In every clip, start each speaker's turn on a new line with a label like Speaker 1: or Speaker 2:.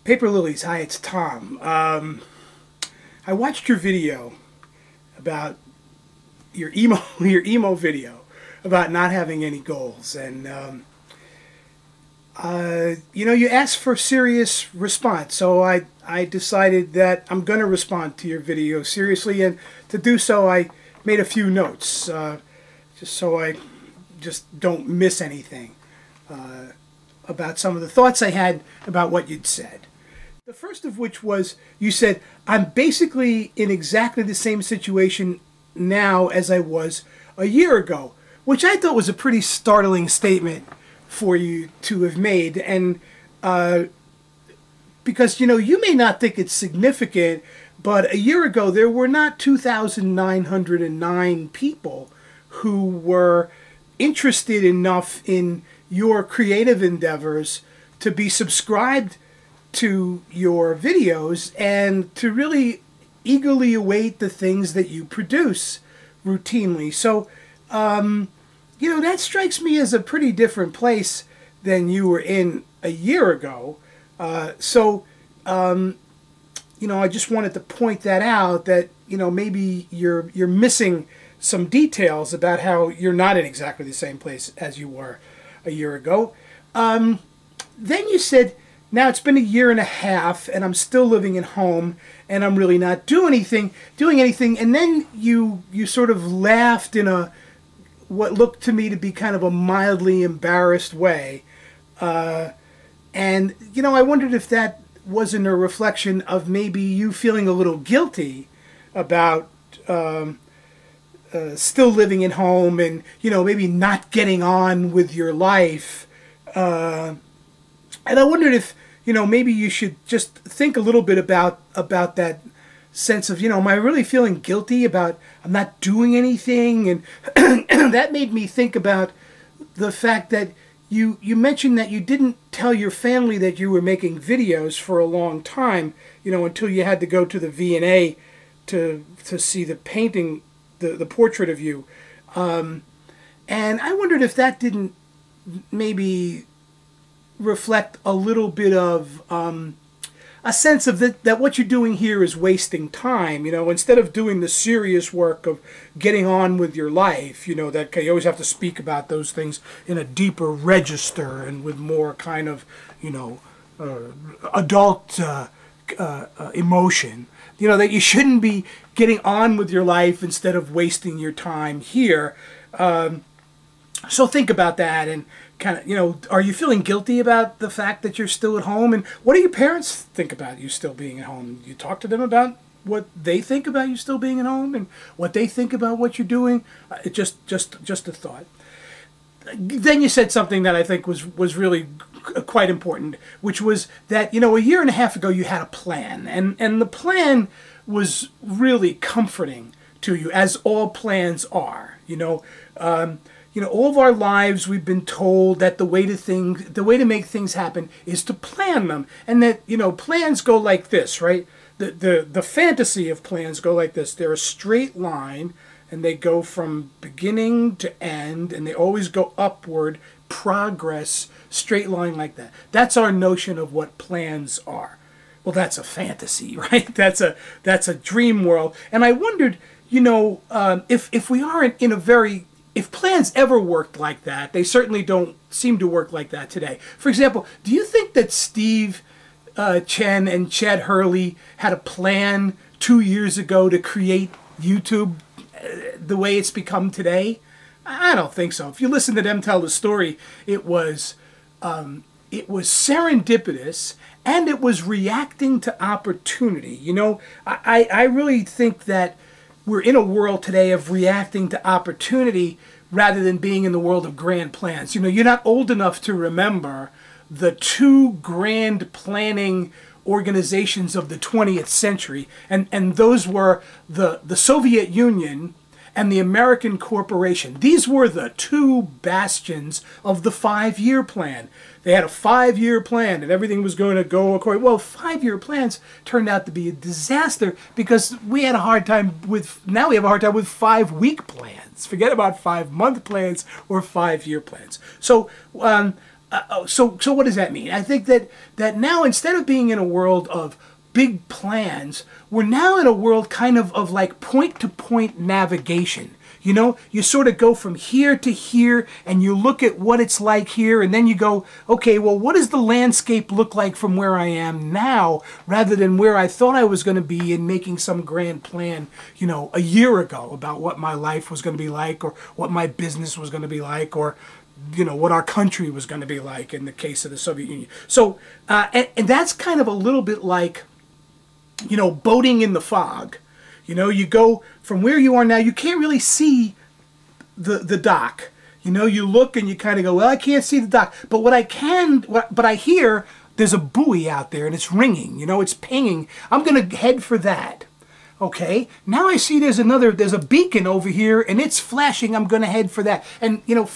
Speaker 1: Paperlilies, hi, it's Tom. I watched your video about your emo your emo video about not having any goals, and you asked for serious response, so I decided that I'm going to respond to your video seriously, and to do so I made a few notes just so I just don't miss anything about some of the thoughts I had about what you'd said. The first of which was, you said, I'm basically in exactly the same situation now as I was a year ago, which I thought was a pretty startling statement for you to have made. And because, you may not think it's significant, but a year ago there were not 2,909 people who were interested enough in your creative endeavors to be subscribed to your videos and to really eagerly await the things that you produce routinely. So, that strikes me as a pretty different place than you were in a year ago. I just wanted to point that out, that, maybe you're missing some details about how you're not in exactly the same place as you were a year ago. Then you said, now it's been a year and a half and I'm still living at home and I'm really not doing anything. And then you sort of laughed in what looked to me to be kind of a mildly embarrassed way. I wondered if that wasn't a reflection of maybe you feeling a little guilty about still living at home and, maybe not getting on with your life. And I wondered if, maybe you should just think a little bit about that sense of, am I really feeling guilty about I'm not doing anything? And that made me think about the fact that you mentioned that you didn't tell your family that you were making videos for a long time, until you had to go to the V&A to see the painting, the portrait of you. And I wondered if that didn't maybe reflect a little bit of a sense of that what you're doing here is wasting time. Instead of doing the serious work of getting on with your life, that you always have to speak about those things in a deeper register and with more kind of, adult emotion. That you shouldn't be getting on with your life instead of wasting your time here. So think about that, and kind of, are you feeling guilty about the fact that you're still at home? And what do your parents think about you still being at home? You talk to them about what they think about you still being at home and what they think about what you're doing? Just a thought. Then you said something that I think was really quite important, which was that, a year and a half ago you had a plan, and the plan was really comforting to you, as all plans are. All of our lives we've been told that the way to make things happen is to plan them, and that plans go like this, right? The fantasy of plans go like this. They're a straight line, and they go from beginning to end, and they always go upward, progress, straight line like that. That's our notion of what plans are. Well, that's a fantasy, right? That's a dream world. And I wondered, if we aren't in a very, if plans ever worked like that, they certainly don't seem to work like that today. For example, do you think that Steve Chen and Chad Hurley had a plan 2 years ago to create YouTube the way it's become today? I don't think so. If you listen to them tell the story, it was serendipitous, and it was reacting to opportunity. I really think that we're in a world today of reacting to opportunity rather than being in the world of grand plans. You're not old enough to remember the two grand planning organizations of the 20th century, and those were the Soviet Union and the American corporation. These were the two bastions of the 5-year plan. They had a 5-year plan and everything was going to go according. Well, 5-year plans turned out to be a disaster because we had a hard time with, now we have a hard time with 5-week plans. Forget about 5-month plans or 5-year plans. So So what does that mean? I think that now, instead of being in a world of big plans, we're now in a world kind of like point-to-point navigation. You know, you sort of go from here to here, and you look at what it's like here, and then you go, okay, well, what does the landscape look like from where I am now, rather than where I thought I was going to be in making some grand plan, you know, a year ago about what my life was going to be like, or what my business was going to be like, or, you know, what our country was going to be like in the case of the Soviet Union. So, and that's kind of a little bit like, you know, boating in the fog. You know, you go from where you are now, you can't really see the dock. You know, you look and you kind of go, well, I can't see the dock. But but I hear there's a buoy out there and it's ringing, you know, it's pinging. I'm going to head for that. Okay, now I see there's a beacon over here and it's flashing. I'm going to head for that. And, you know,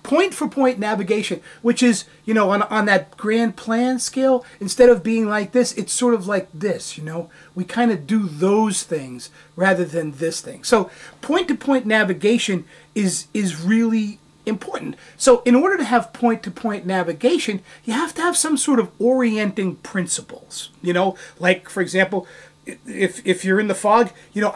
Speaker 1: point for point navigation, which is, you know, on that grand plan scale, instead of being like this, it's sort of like this, you know. We kind of do those things rather than this thing. So point to point navigation is really important. So in order to have point to point navigation, you have to have some sort of orienting principles, you know, like, for example, if you're in the fog, you know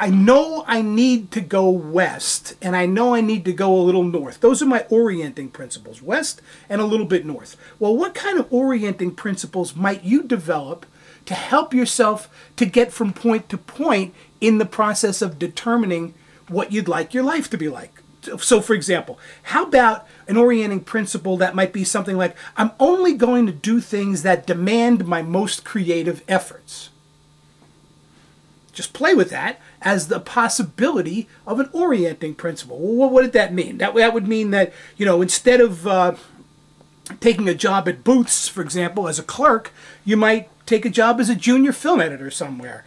Speaker 1: I need to go west, and I know I need to go a little north. Those are my orienting principles, west and a little bit north. Well, what kind of orienting principles might you develop to help yourself to get from point to point in the process of determining what you'd like your life to be like? So, for example, how about an orienting principle that might be something like, I'm only going to do things that demand my most creative efforts. Just play with that as the possibility of an orienting principle. Well, what did that mean? That would mean that, you know, instead of taking a job at Booth's, for example, as a clerk, you might take a job as a junior film editor somewhere,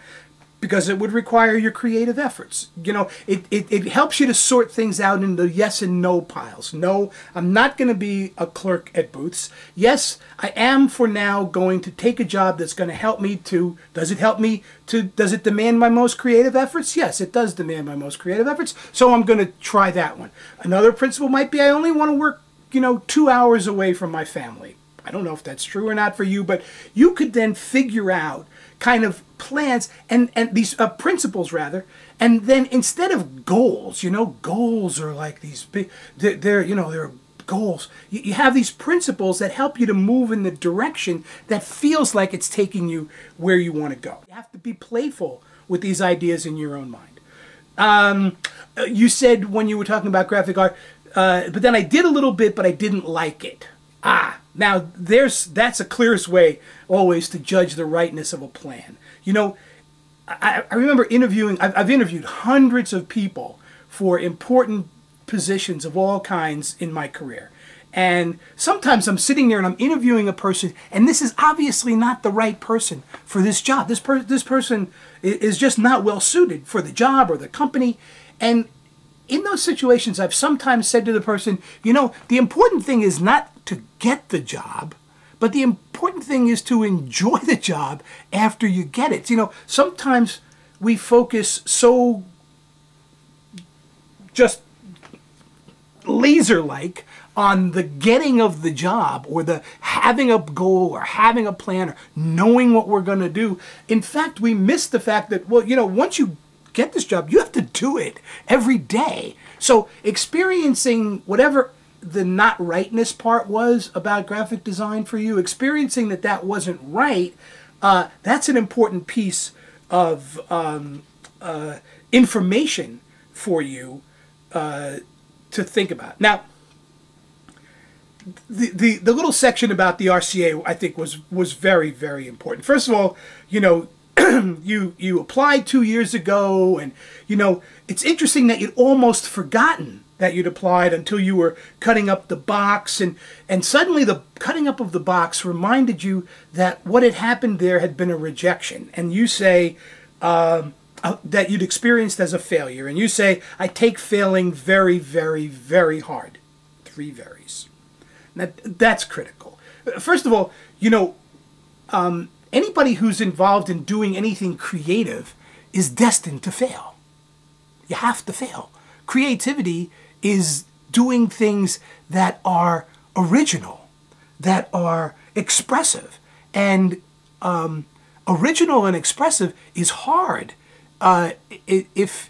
Speaker 1: because it would require your creative efforts. You know, it helps you to sort things out into yes and no piles. No, I'm not going to be a clerk at Booth's. Yes, I am for now going to take a job that's going to help me to, does it demand my most creative efforts? Yes, it does demand my most creative efforts. So I'm going to try that one. Another principle might be I only want to work, you know, 2 hours away from my family. I don't know if that's true or not for you, but you could then figure out kind of plans and these principles rather, and then instead of goals, you know, goals are like these big, they're goals. You have these principles that help you to move in the direction that feels like it's taking you where you want to go. You have to be playful with these ideas in your own mind. You said when you were talking about graphic art, but then I did a little bit, but I didn't like it. Now that's the clearest way always to judge the rightness of a plan. You know, I remember interviewing, I've interviewed hundreds of people for important positions of all kinds in my career. And sometimes I'm sitting there and I'm interviewing a person, and this is obviously not the right person for this job. This person is just not well suited for the job or the company. And in those situations, I've sometimes said to the person, you know, the important thing is not to get the job, but the important thing is to enjoy the job after you get it. You know, sometimes we focus so just laser-like on the getting of the job, or the having a goal, or having a plan, or knowing what we're going to do. In fact, we miss the fact that, well, you know, once you get this job, you have to do it every day. So experiencing whatever the not rightness part was about graphic design for you, experiencing that wasn't right, that's an important piece of information for you to think about. Now, the little section about the RCA, I think, was very, very important. First of all, you know, you applied 2 years ago, and, you know, it's interesting that you'd almost forgotten that you'd applied until you were cutting up the box, and suddenly the cutting up of the box reminded you that what had happened there had been a rejection, and you say that you'd experienced as a failure, and you say, I take failing very, very, very hard. 3 verys. That's critical. First of all, you know, anybody who's involved in doing anything creative is destined to fail. You have to fail. Creativity is doing things that are original. that are expressive. And original and expressive is hard. If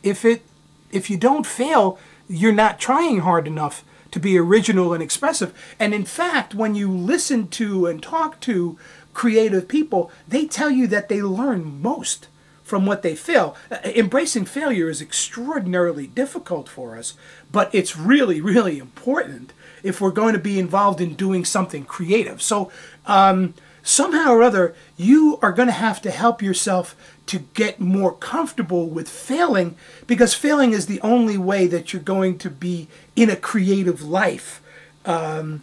Speaker 1: you don't fail, you're not trying hard enough to be original and expressive. And in fact, when you listen to and talk to creative people, they tell you that they learn most from what they fail. Embracing failure is extraordinarily difficult for us, but it's really, really important if we're going to be involved in doing something creative. So somehow or other, you are going to have to help yourself to get more comfortable with failing, because failing is the only way that you're going to be in a creative life. And,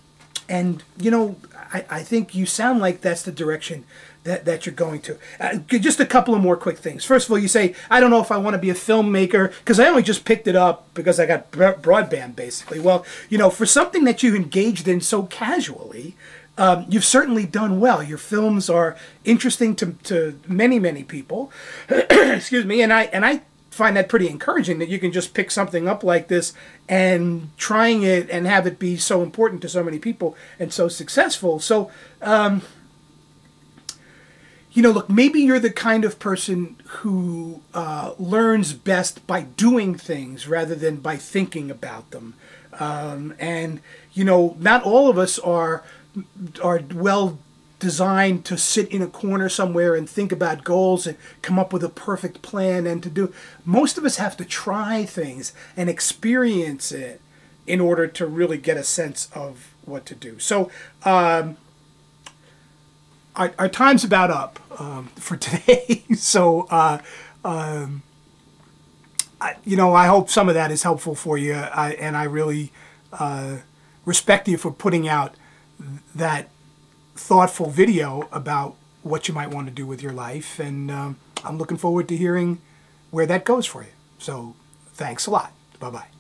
Speaker 1: you know, I think you sound like that's the direction that you're going to. Just a couple of more quick things. First of all, you say, I don't know if I want to be a filmmaker, because I only just picked it up because I got broadband, basically. Well, you know, for something that you engaged in so casually, you've certainly done well. Your films are interesting to many, many people. Excuse me. And I find that pretty encouraging, that you can just pick something up like this and trying it and have it be so important to so many people and so successful. So, you know, look, maybe you're the kind of person who learns best by doing things rather than by thinking about them. And, you know, not all of us are well designed to sit in a corner somewhere and think about goals and come up with a perfect plan and to do. Most of us have to try things and experience it in order to really get a sense of what to do. So our time's about up for today. So you know, I hope some of that is helpful for you, and I really respect you for putting out that thoughtful video about what you might want to do with your life, and I'm looking forward to hearing where that goes for you. So thanks a lot. Bye-bye.